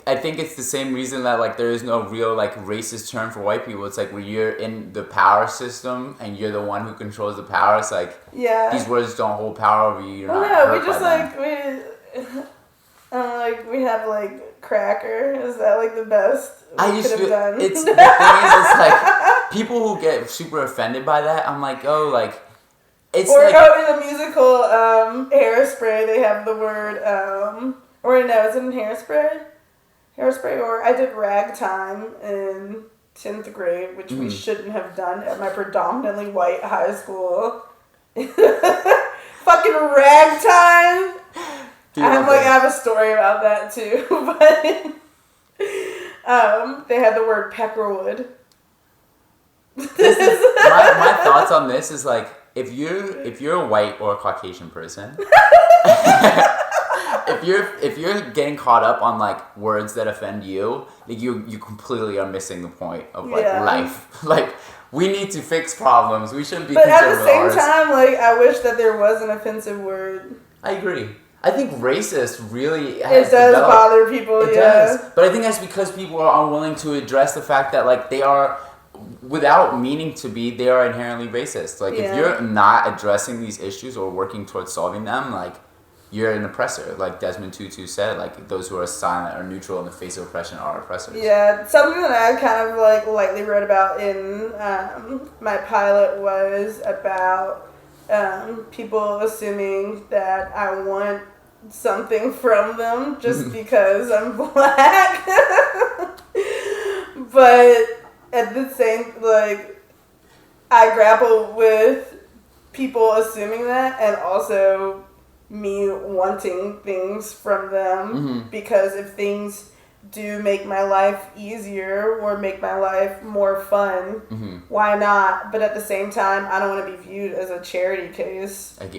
I think it's the same reason that like there is no real like racist term for white people. It's like when you're in the power system and you're the one who controls the power. It's like these words don't hold power over you. We have like cracker. Is that like the best we could have done? It's the thing is, it's like people who get super offended by that. I'm like, oh, like it's or like in the musical Hairspray, they have the word or no, is it in Hairspray? Hairspray, or I did ragtime in 10th grade, which we shouldn't have done at my predominantly white high school. Fucking ragtime. I have a story about that too, but they had the word peckerwood. My thoughts on this is like if you're a white or a Caucasian person, if you're getting caught up on like words that offend you, like you completely are missing the point of like life. Like we need to fix problems. We shouldn't be. But at the same time, like I wish that there was an offensive word. I agree. I think racist really has developed. Bother people. It does. But I think that's because people are unwilling to address the fact that like they are, without meaning to be, they are inherently racist. Like if you're not addressing these issues or working towards solving them, like you're an oppressor. Like Desmond Tutu said, like those who are silent or neutral in the face of oppression are oppressors. Yeah, something that I kind of like lightly wrote about in my pilot was about people assuming that I want something from them just because I'm black. But at the same, like, I grapple with people assuming that, and also me wanting things from them, because if things do make my life easier or make my life more fun, why not? But at the same time, I don't want to be viewed as a charity case. Like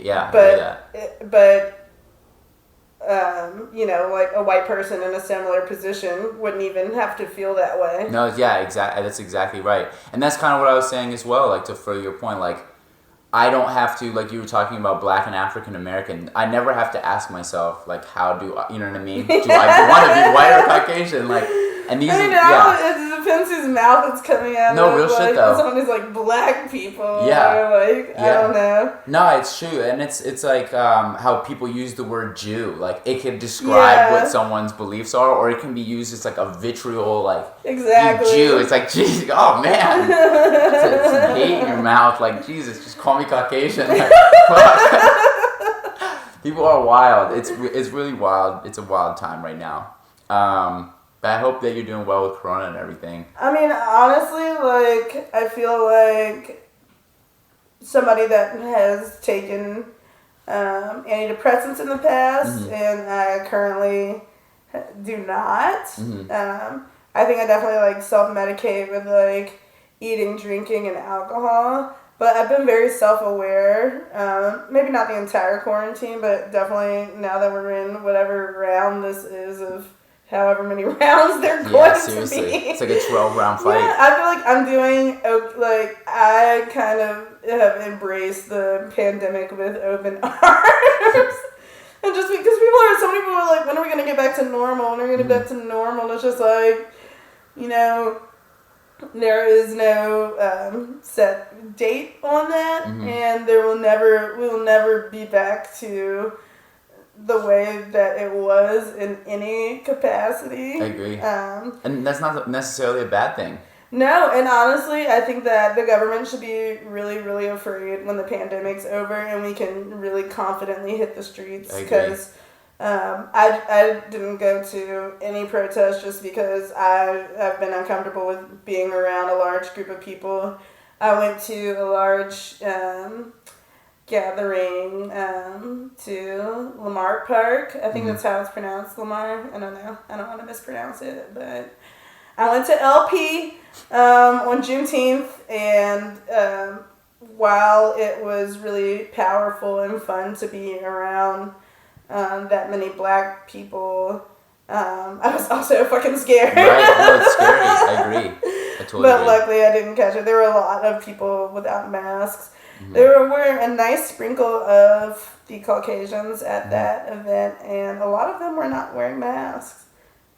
a white person in a similar position wouldn't even have to feel that way. No, yeah, exactly. That's exactly right. And that's kind of what I was saying as well, like to further your point, like I don't have to, like you were talking about black and African American, I never have to ask myself, like, how do I, you know what I mean? Do I want to be white or Caucasian? Like, and these it depends whose mouth it's coming out of. No, real shit though. Someone who's like black people. Yeah. Or like, I don't know. No, it's true. And it's like how people use the word Jew. Like, it can describe what someone's beliefs are, or it can be used as like a vitriol, like, exactly. You Jew. It's like, geez, oh man. Some hate in your mouth. Like, Jesus, just call me Caucasian. Like, people are wild. It's really wild. It's a wild time right now. But I hope that you're doing well with Corona and everything. I mean, honestly, like, I feel like somebody that has taken antidepressants in the past, and I currently do not. I think I definitely, like, self-medicate with, like, eating, drinking, and alcohol. But I've been very self-aware. Maybe not the entire quarantine, but definitely now that we're in whatever round this is of however many rounds they're going to be. It's like a 12-round fight. Yeah, I feel like I'm doing, like, I kind of have embraced the pandemic with open arms. And just because so many people are like, when are we going to get back to normal? When are we going to get back to normal? And it's just like, you know, there is no set date on that, and we will never be back to the way that it was in any capacity. I agree. And that's not necessarily a bad thing. No, and honestly, I think that the government should be really, really afraid when the pandemic's over and we can really confidently hit the streets. Because I didn't go to any protest just because I've been uncomfortable with being around a large group of people. I went to a large gathering to Lamar Park. I think that's how it's pronounced, Lamar. I don't know. I don't want to mispronounce it, but I went to LP on Juneteenth, and while it was really powerful and fun to be around that many black people, I was also fucking scared. Right, no, it's scary. I agree. I totally agree. Luckily I didn't catch it. There were a lot of people without masks. There were a nice sprinkle of the Caucasians at that event, and a lot of them were not wearing masks.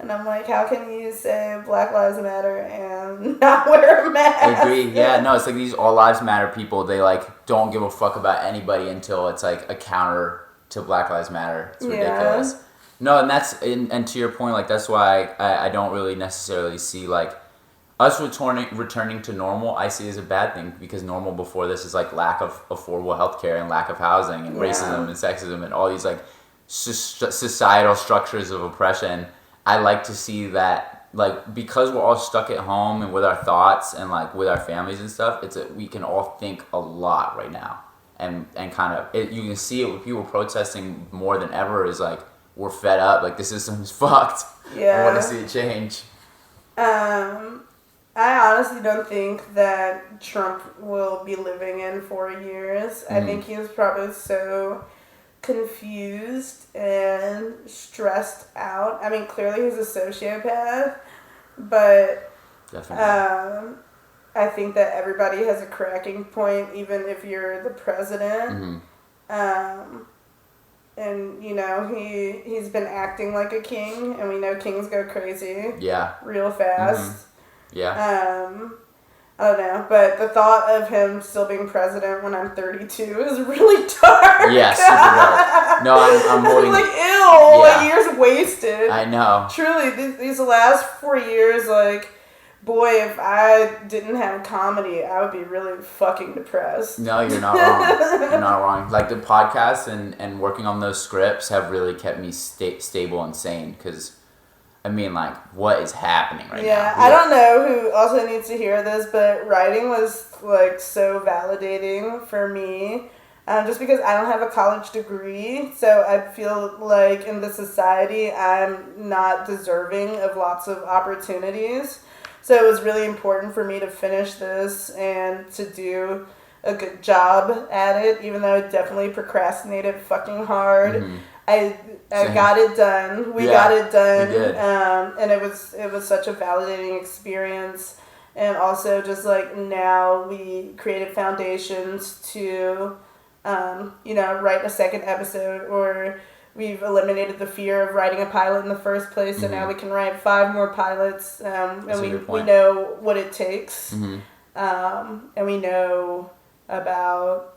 And I'm like, how can you say Black Lives Matter and not wear a mask? I agree. Yeah, no, it's like these All Lives Matter people, they, like, don't give a fuck about anybody until it's, like, a counter to Black Lives Matter. It's ridiculous. Yeah. No, and that's, and to your point, like, that's why I don't really necessarily see, like, us returning to normal, I see as a bad thing, because normal before this is, like, lack of affordable healthcare and lack of housing and racism and sexism and all these, like, societal structures of oppression. I like to see that, like, because we're all stuck at home and with our thoughts and, like, with our families and stuff, we can all think a lot right now. And kind of, you can see it with people protesting more than ever is, like, we're fed up. Like, the system is fucked. Yeah. I want to see it change. I honestly don't think that Trump will be living in 4 years. I think he is probably so confused and stressed out. I mean, clearly he's a sociopath, but definitely. I think that everybody has a cracking point, even if you're the president. And, you know, he's been acting like a king, and we know kings go crazy. Yeah. Real fast. Yeah. I don't know, but the thought of him still being president when I'm 32 is really dark. Yeah, super dark. No, I'm holding... like, ew, like, years wasted. I know. Truly, these last 4 years, like, boy, if I didn't have comedy, I would be really fucking depressed. No, you're not wrong. You're not wrong. Like, the podcast and working on those scripts have really kept me stable and sane, because... I mean, like, what is happening right now? Yeah, I don't know who also needs to hear this, but writing was, like, so validating for me. Just because I don't have a college degree, so I feel like in the society I'm not deserving of lots of opportunities. So it was really important for me to finish this and to do a good job at it, even though I definitely procrastinated fucking hard. I got it done. We got it done. We did. And it was such a validating experience. And also just like now we created foundations to, write a second episode, or we've eliminated the fear of writing a pilot in the first place. And now we can write 5 more pilots. And we know what it takes. And we know about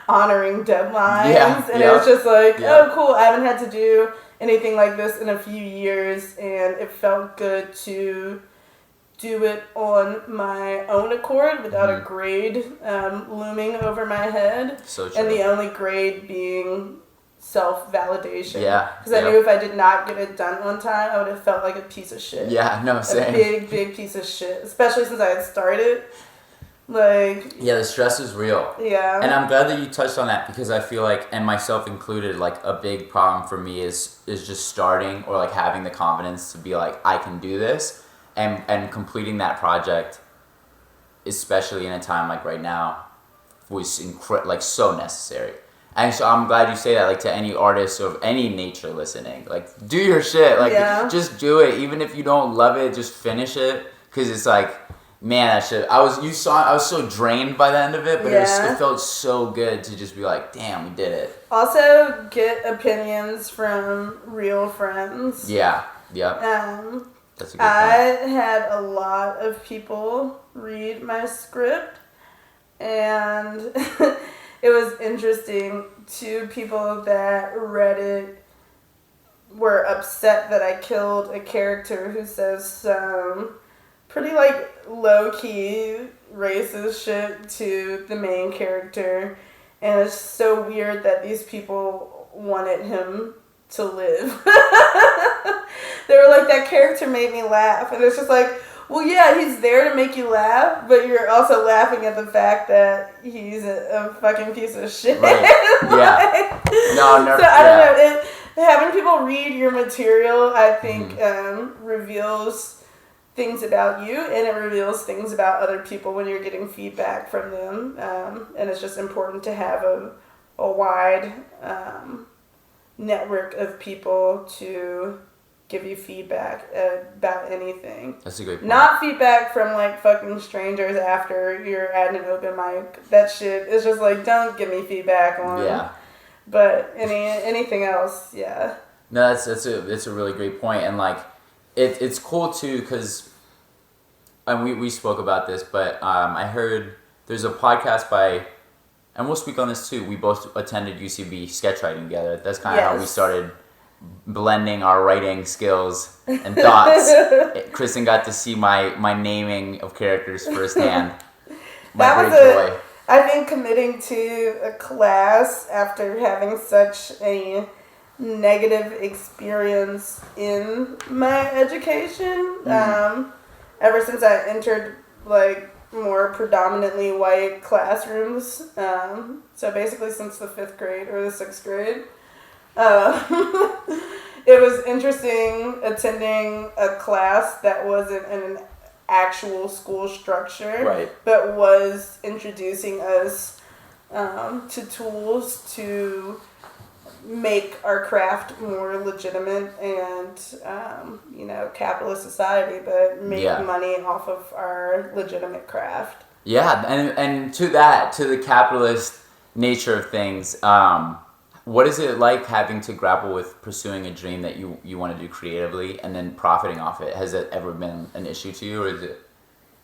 honoring deadlines, and it was just like, oh cool, I haven't had to do anything like this in a few years, and it felt good to do it on my own accord without a grade looming over my head. So true. And the only grade being self-validation. Yeah. Because I knew if I did not get it done on time, I would have felt like a piece of shit. Yeah, no, same. A big piece of shit. Especially since I had started. Like... Yeah, the stress is real. Yeah. And I'm glad that you touched on that because I feel like, and myself included, like a big problem for me is just starting or like having the confidence to be like, I can do this. And completing that project, especially in a time like right now, was so necessary. And so I'm glad you say that, like, to any artist of any nature listening, like, do your shit, like, just do it, even if you don't love it, just finish it, because it's like, man, that shit. I was so drained by the end of it, but it felt so good to just be like, damn, we did it. Also, get opinions from real friends. Yeah. Yep. That's a good point. I had a lot of people read my script, and it was interesting. 2 people that read it were upset that I killed a character who says some pretty, like, low-key racist shit to the main character, and it's so weird that these people wanted him to live. They were like, that character made me laugh. And it's just like, well, yeah, he's there to make you laugh, but you're also laughing at the fact that he's a fucking piece of shit. Right. Yeah. No, never. So I don't know. Having people read your material, I think, reveals things about you, and it reveals things about other people when you're getting feedback from them. And it's just important to have a wide network of people to give you feedback about anything. That's a great point. Not feedback from, like, fucking strangers after you're at an open mic. That shit is just like, don't give me feedback on. Yeah. But anything else, yeah. No, that's a really great point, and like, it's cool too because, and we spoke about this, but I heard there's a podcast by, and we'll speak on this too. We both attended UCB sketch writing together. That's kind of how we started blending our writing skills and thoughts. Kristin got to see my naming of characters firsthand. That was I think committing to a class after having such a negative experience in my education. Ever since I entered, like, more predominantly white classrooms. So basically since the 5th grade or the 6th grade. It was interesting attending a class that wasn't in an actual school structure, right, but was introducing us to tools to make our craft more legitimate and, capitalist society, but make money off of our legitimate craft. Yeah, and to the capitalist nature of things, what is it like having to grapple with pursuing a dream that you want to do creatively and then profiting off it? Has it ever been an issue to you, or is it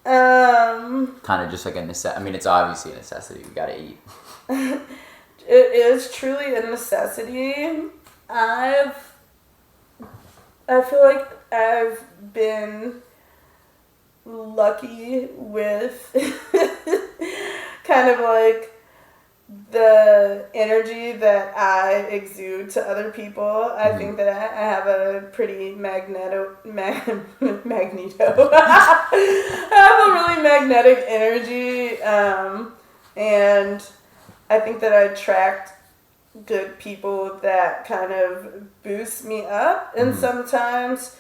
kind of just like a necessity? I mean, it's obviously a necessity. We gotta eat. It is truly a necessity. I feel like I've been lucky with kind of like the energy that I exude to other people. I think that I have a pretty magneto. I have a really magnetic energy, and I think that I attract good people that kind of boost me up, and sometimes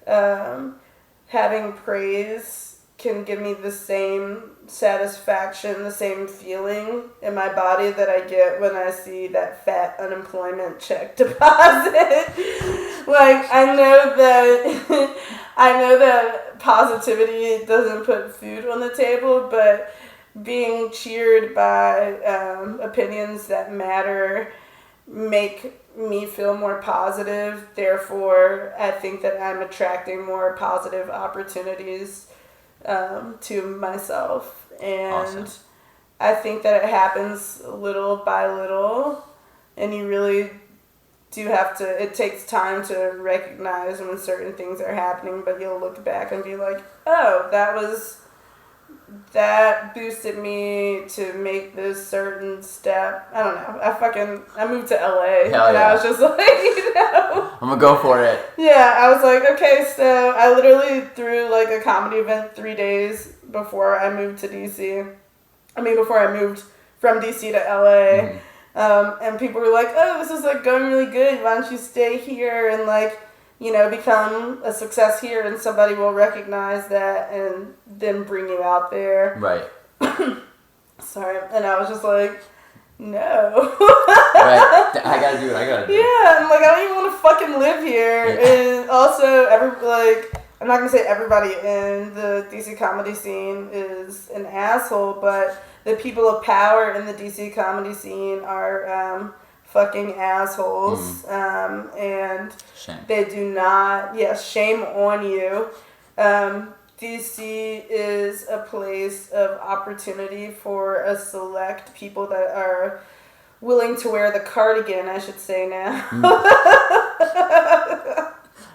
having praise can give me the same satisfaction, the same feeling in my body that I get when I see that fat unemployment check deposit. Like, I know that positivity doesn't put food on the table, but being cheered by opinions that matter make me feel more positive. Therefore, I think that I'm attracting more positive opportunities to myself. And awesome. I think that it happens little by little, and you really do have to, it takes time to recognize when certain things are happening, but you'll look back and be like, oh, that was that boosted me to make this certain step. I don't know. I moved to LA. Hell and yeah. I was just like, I'm gonna go for it. Yeah, I was like, okay, so I literally threw like a comedy event 3 days before I moved to DC. Before I moved from DC to LA. And people were like, oh, this is like going really good. Why don't you stay here and like, become a success here, and somebody will recognize that and then bring you out there. Right. Sorry. And I was just like, no. Right. I gotta do it. Yeah, I'm like, I don't even want to fucking live here. Yeah. And also, I'm not going to say everybody in the DC comedy scene is an asshole, but the people of power in the DC comedy scene are fucking assholes. And shame. they do not, shame on you. DC is a place of opportunity for a select people that are willing to wear the cardigan, I should say now. I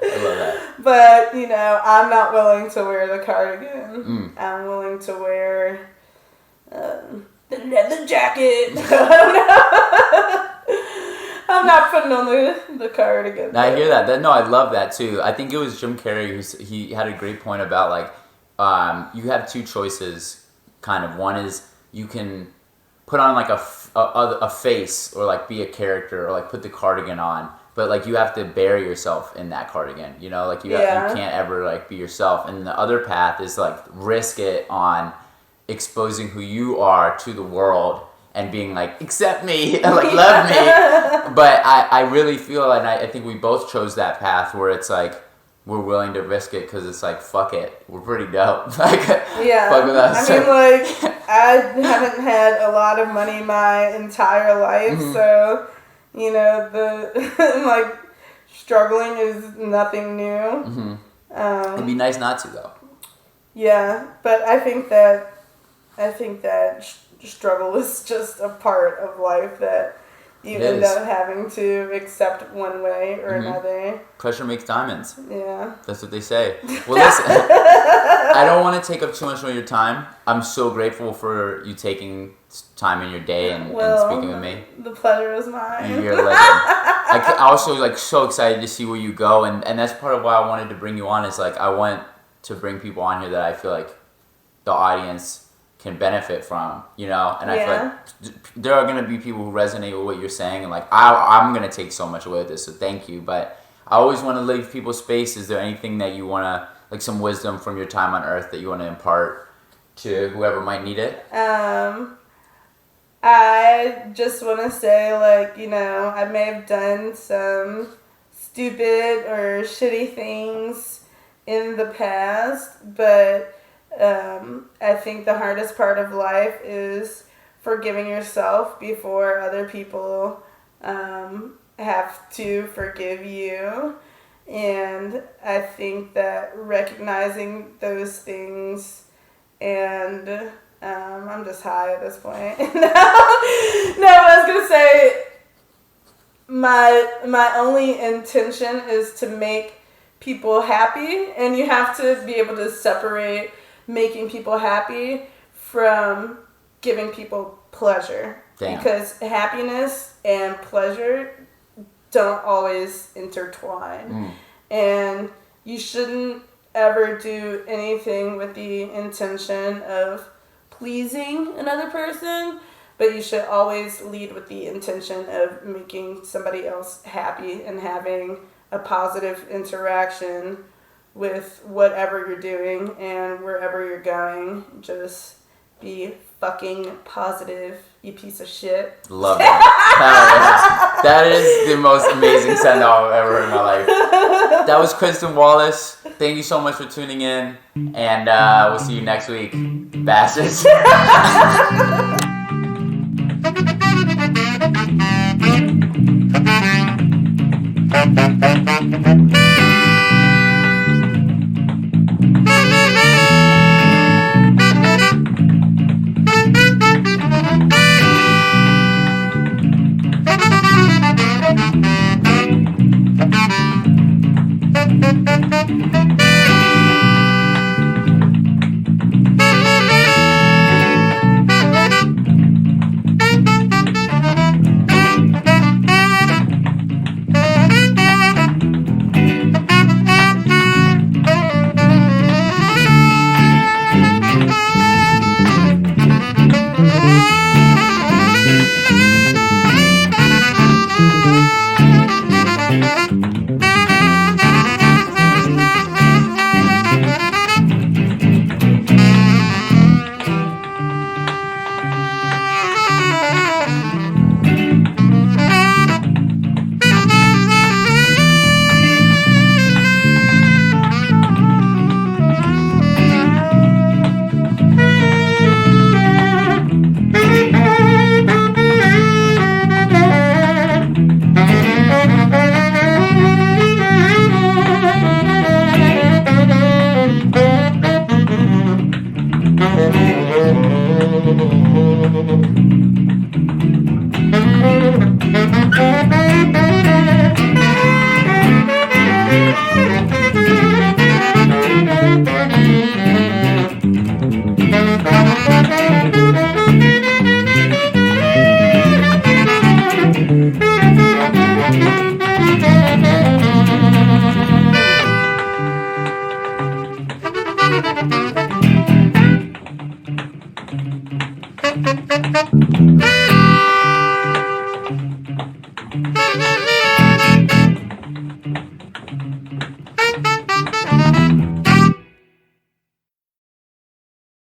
love that. But, I'm not willing to wear the cardigan. I'm willing to wear the leather jacket. I don't know. I'm not putting on the cardigan. I hear that. No, I love that too. I think it was Jim Carrey he had a great point about like you have two choices. Kind of one is you can put on like a face or like be a character or like put the cardigan on, but like you have to bury yourself in that cardigan. Like you can't ever like be yourself. And the other path is like risk it on exposing who you are to the world. And being like, accept me, like, love me. But I really feel, and I think we both chose that path where it's like, we're willing to risk it because it's like, fuck it. We're pretty dope. Like, fuck with us. I haven't had a lot of money my entire life. So, the, struggling is nothing new. It'd be nice not to, though. Yeah, but I think that struggle is just a part of life that you end up having to accept one way or another. Pressure makes diamonds. Yeah. That's what they say. Well, listen, I don't want to take up too much of your time. I'm so grateful for you taking time in your day and speaking with me. The pleasure is mine. You're a legend. I also so excited to see where you go, and that's part of why I wanted to bring you on. Is like I want to bring people on here that I feel like the audience can benefit from, and I feel like there are going to be people who resonate with what you're saying, and like I'm going to take so much away with this, so thank you. But I always want to leave people space. Is there anything that you want to, like some wisdom from your time on Earth that you want to impart to whoever might need it? I just want to say, I may have done some stupid or shitty things in the past, but I think the hardest part of life is forgiving yourself before other people have to forgive you. And I think that recognizing those things, and I'm just high at this point. No, I was going to say my only intention is to make people happy, and you have to be able to separate making people happy from giving people pleasure. Damn. Because happiness and pleasure don't always intertwine. And you shouldn't ever do anything with the intention of pleasing another person, but you should always lead with the intention of making somebody else happy and having a positive interaction with whatever you're doing and wherever you're going. Just be fucking positive, you piece of shit. Love that. That is the most amazing send off I've ever heard in my life. That was Kristin Wallace. Thank you so much for tuning in, and we'll see you next week, bastards.